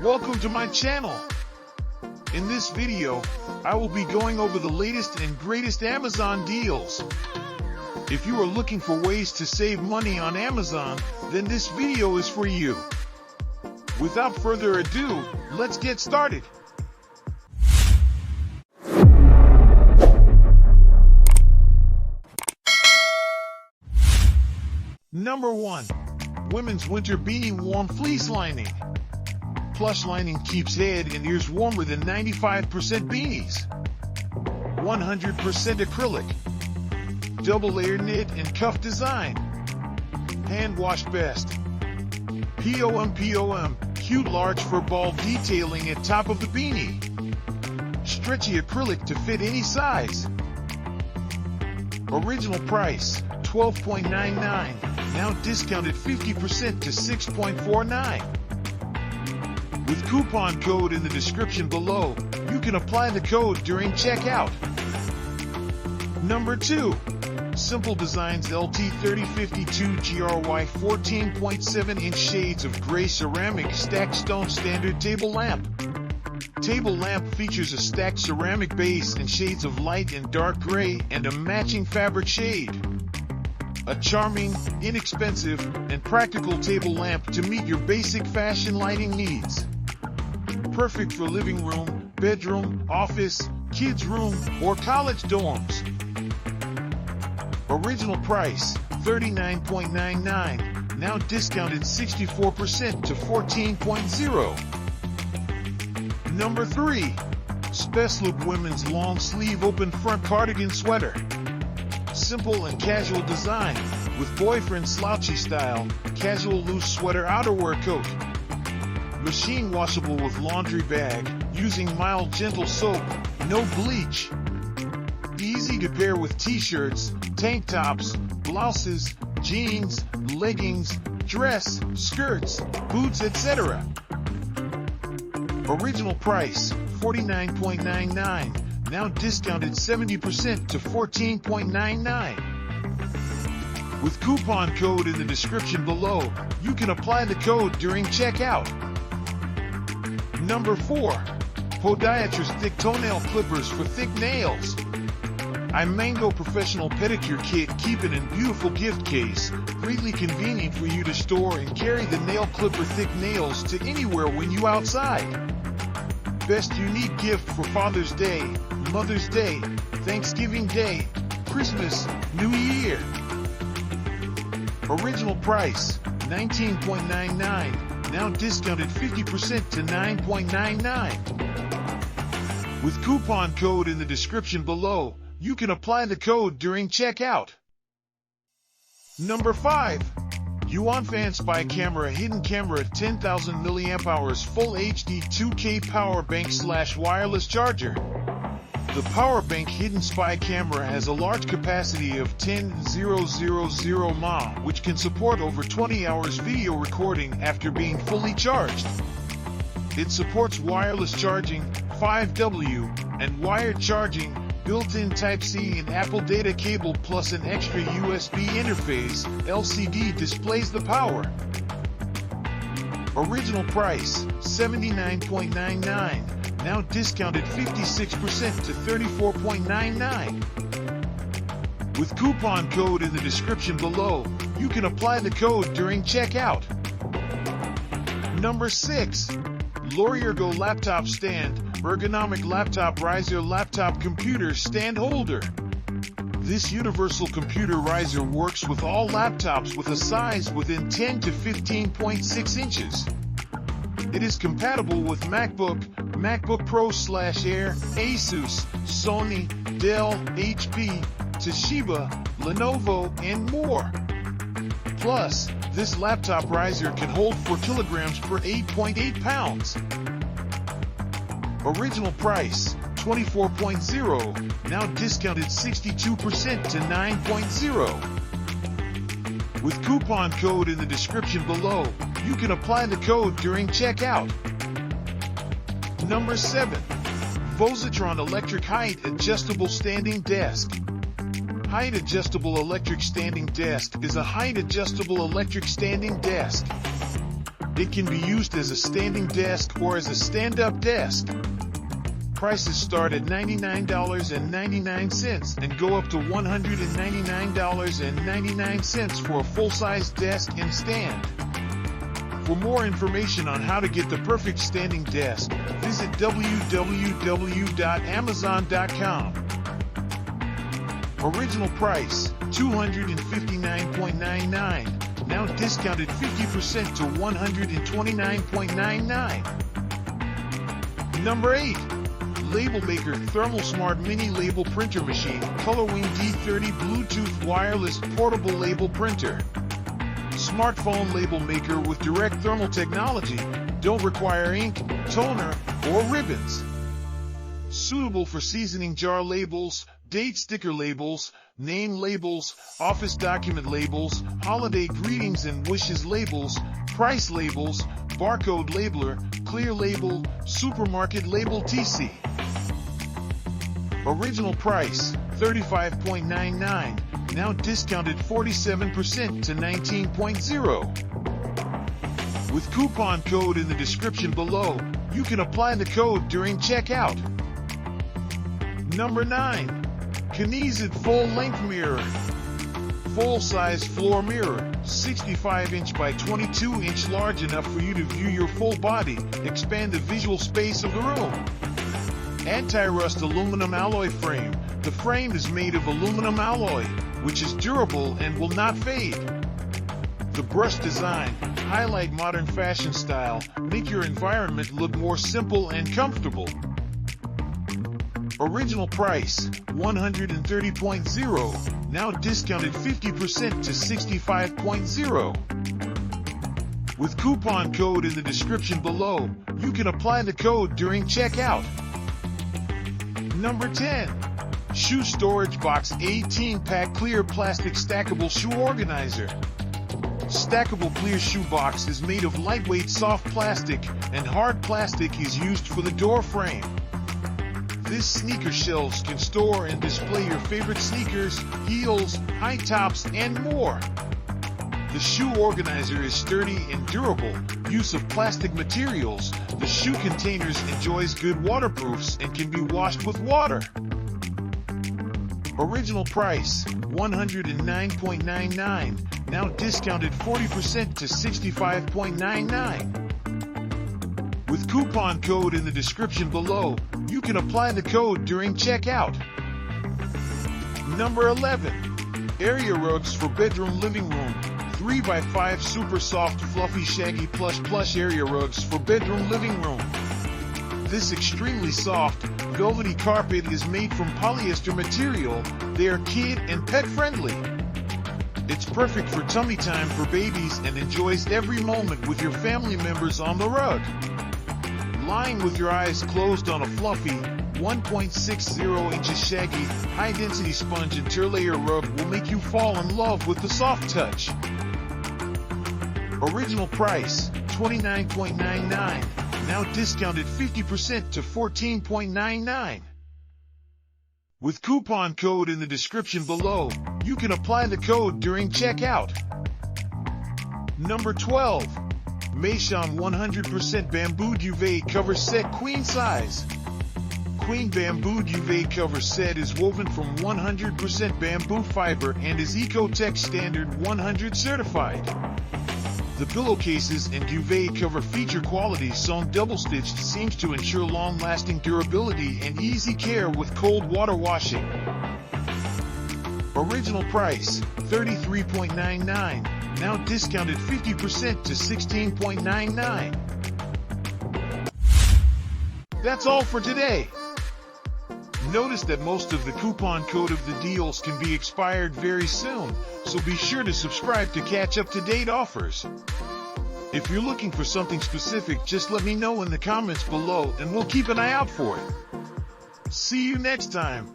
Welcome to my channel. In this video, I will be going over the latest and greatest Amazon deals. If you are looking for ways to save money on Amazon, then this video is for you. Without further ado, let's get started. Number 1. Women's Winter Beanie Warm Fleece Lining. Plush lining keeps head and ears warmer than 95% beanies. 100% acrylic. Double layer knit and cuff design. Hand wash best. POM, cute large fur ball detailing at top of the beanie. Stretchy acrylic to fit any size. Original price, $12.99, now discounted 50% to $6.49. With coupon code in the description below, you can apply the code during checkout. Number 2. Simple Designs LT3052 GRY 14.7-inch shades of gray ceramic stacked stone standard table lamp. Table lamp features a stacked ceramic base and shades of light and dark gray and a matching fabric shade. A charming, inexpensive, and practical table lamp to meet your basic fashion lighting needs. Perfect for living room, bedroom, office, kids' room, or college dorms. Original price, $39.99, now discounted 64% to $14.0. Number 3. SPESLOOK Women's Long Sleeve Open Front Cardigan Sweater. Simple and casual design, with boyfriend slouchy style, casual loose sweater outerwear coat. Machine washable with laundry bag, using mild gentle soap, no bleach. Easy to pair with t-shirts, tank tops, blouses, jeans, leggings, dress, skirts, boots, etc. Original price, $49.99, now discounted 70% to $14.99. With coupon code in the description below, you can apply the code during checkout. Number 4. Podiatrist Thick Toenail Clippers for Thick Nails. Mango Professional Pedicure Kit, keep it in beautiful gift case, greatly convenient for you to store and carry the nail clipper thick nails to anywhere when you outside. Best unique gift for Father's Day, Mother's Day, Thanksgiving Day, Christmas, New Year. Original price, $19.99, now discounted 50% to $9.99. With coupon code in the description below, you can apply the code during checkout. Number 5. YuanFan Spy Camera Hidden Camera 10,000 mAh Full HD 2K Power Bank / Wireless Charger. The Power Bank Hidden Spy Camera has a large capacity of 10,000 mAh, which can support over 20 hours video recording after being fully charged. It supports wireless charging, 5W, and wired charging, built-in Type-C and Apple data cable plus an extra USB interface. LCD displays the power. Original price, $79.99, now discounted 56% to $34.99. With coupon code in the description below, you can apply the code during checkout. Number 6. LORYERGO Laptop Stand, Ergonomic Laptop Riser Laptop Computer Stand Holder. This universal computer riser works with all laptops with a size within 10 to 15.6 inches. It is compatible with MacBook, MacBook Pro /Air, Asus, Sony, Dell, HP, Toshiba, Lenovo, and more. Plus, this laptop riser can hold 4 kilograms per 8.8 pounds. Original price, $24.0, now discounted 62% to $9.0. With coupon code in the description below, you can apply the code during checkout. Number 7. VOSATRON Electric Height Adjustable Standing Desk. Height Adjustable Electric Standing Desk is a height adjustable electric standing desk. It can be used as a standing desk or as a stand-up desk. Prices start at $99.99 and go up to $199.99 for a full-size desk and stand. For more information on how to get the perfect standing desk, visit www.amazon.com. Original price, $259.99. Now discounted 50% to $129.99. Number 8. Label Maker Thermal Smart Mini Label Printer Machine, COLORWING D30 Bluetooth Wireless Portable Label Printer. Smartphone label maker with direct thermal technology, don't require ink, toner, or ribbons. Suitable for seasoning jar labels, date sticker labels, name labels, office document labels, holiday greetings and wishes labels, price labels, barcode labeler, clear label, supermarket label etc. Original price, $35.99, now discounted 47% to $19.0. With coupon code in the description below, you can apply the code during checkout. Number 9. KANEEZUD Full-Length Mirror. Full-size floor mirror, 65-inch by 22-inch, large enough for you to view your full body, expand the visual space of the room. Anti-rust aluminum alloy frame. The frame is made of aluminum alloy, which is durable and will not fade. The brushed design, highlight modern fashion style, make your environment look more simple and comfortable. Original price, $130.0, now discounted 50% to $65.0. With coupon code in the description below, you can apply the code during checkout. Number 10. Shoe Storage Box 18-pack Clear Plastic Stackable Shoe Organizer. Stackable clear shoe box is made of lightweight soft plastic, and hard plastic is used for the door frame. This sneaker shelves can store and display your favorite sneakers, heels, high tops, and more. The shoe organizer is sturdy and durable. Use of plastic materials. The shoe containers enjoys good waterproofs and can be washed with water. Original price, $109.99, now discounted 40% to $65.99. With coupon code in the description below, you can apply the code during checkout. Number 11. Area Rugs for Bedroom Living Room. 3x5 Super Soft Fluffy Shaggy Plush Area Rugs for Bedroom Living Room. This extremely soft, velvety carpet is made from polyester material. They are kid and pet friendly. It's perfect for tummy time for babies and enjoys every moment with your family members on the rug. Lying with your eyes closed on a fluffy, 1.60 inches shaggy, high-density sponge interlayer rug will make you fall in love with the soft touch. Original price, $29.99, now discounted 50% to $14.99. With coupon code in the description below, you can apply the code during checkout. Number 12. MEISHANG 100% Bamboo Duvet Cover Set Queen Size. Queen Bamboo Duvet Cover Set is woven from 100% bamboo fiber and is Ecotech Standard 100 certified. The pillowcases and duvet cover feature quality sewn double-stitched seams to ensure long-lasting durability and easy care with cold water washing. Original price, $33.99, now discounted 50% to $16.99. That's all for today. Notice that most of the coupon code of the deals can be expired very soon, so be sure to subscribe to catch up-to-date offers. If you're looking for something specific, just let me know in the comments below and we'll keep an eye out for it. See you next time.